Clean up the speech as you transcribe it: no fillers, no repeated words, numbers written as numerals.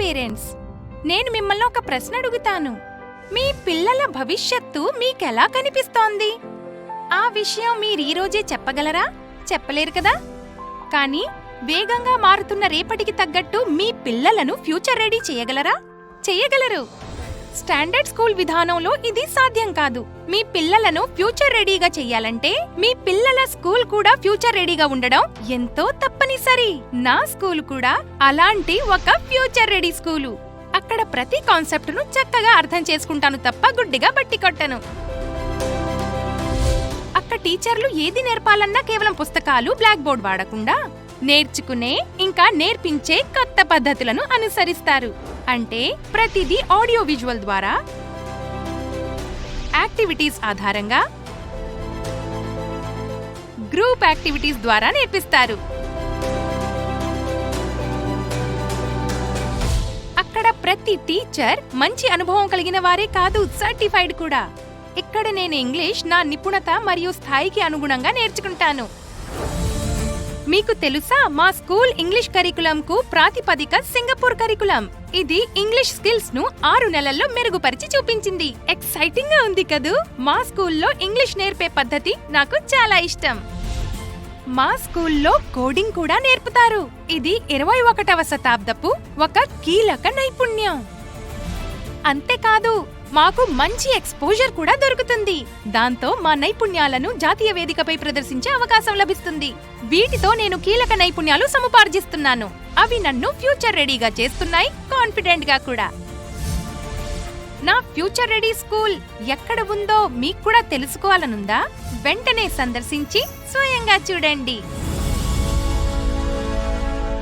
Parents, నేను మిమ్మల్ని ఒక ప్రశ్న అడుగుతాను. మీ పిల్లల భవిష్యత్తు మీకెలా కనిపిస్తోంది? ఆ విషయం మీరీరోజే చెప్పగలరా? చెప్పలేరు కదా. కానీ వేగంగా మారుతున్న రేపటికి తగ్గట్టు మీ పిల్లలను ఫ్యూచర్ రెడీ చేయగలరా? చేయగలరు. స్టాండర్డ్ స్కూల్ విధానంలో ఇది సాధ్యం కాదు. మీ పిల్లలను ఫ్యూచర్ రెడీగా చెయ్యాలంటే మీ పిల్లల స్కూల్ కూడా ఫ్యూచర్ రెడీగా ఉండడం ఎంతో తప్పనిసరి. నా స్కూల్ కూడా అలాంటి ఒక ఫ్యూచర్ రెడీ స్కూలు. అక్కడ ప్రతి కాన్సెప్ట్ను చక్కగా అర్థం చేసుకుంటాను తప్ప గుడ్డిగా బట్టి కొట్టను. అక్కడ టీచర్లు ఏది నేర్పాలన్నా కేవలం పుస్తకాలు, బ్లాక్ బోర్డ్ వాడకుండా నేర్చుకునే ఇంకా నేర్పించే కొత్త పద్ధతులను అనుసరిస్తారు. అంటే ప్రతిదీ ఆడియో విజువల్ ద్వారా, యాక్టివిటీస్ ఆధారంగా, గ్రూప్ యాక్టివిటీస్ ద్వారా నేర్పిస్తారు. అక్కడ ప్రతి టీచర్ మంచి అనుభవం కలిగిన వారే కాదు, సర్టిఫైడ్ కూడా. ఇక్కడ నేను ఇంగ్లీష్ నా నిపుణత మరియు స్థాయికి అనుగుణంగా నేర్చుకుంటాను. మీకు తెలుసా, మా స్కూల్ ఇంగ్లీష్ కరికులంకు ప్రాతిపదిక సింగపూర్ కరికులం. ఇది ఇంగ్లీష్ స్కిల్స్ ను 6 నెలల్లో మెరుగుపరిచి చూపించింది. ఎక్సైటింగ్ గా ఉంది కదూ. మా స్కూల్లో ఇంగ్లీష్ నేర్పే పద్ధతి నాకు చాలా ఇష్టం. మా స్కూల్లో కోడింగ్ కూడా నేర్పుతారు. ఇది 21వ శతాబ్దపు ఒక కీలక నైపుణ్యం. అంతేకాదు, మాకు మంచి ఎక్స్పోజర్ కూడా దొరుకుతుంది. దాంతో మా నైపుణ్యాలను జాతీయ వేదికపై ప్రదర్శించే అవకాశం లభిస్తుంది. వీటితో నేను కీలక నైపుణ్యాలు సముపార్జిస్తున్నాను. అవి నన్ను ఫ్యూచర్ రెడీగా చేస్తున్నాయి, కాన్ఫిడెంట్ గా కూడా. నా ఫ్యూచర్ రెడీ స్కూల్ ఎక్కడ ఉందో మీకు కూడా తెలుసుకోవాలనుందా? వెంటనే సందర్శించి స్వయంగా చూడండి.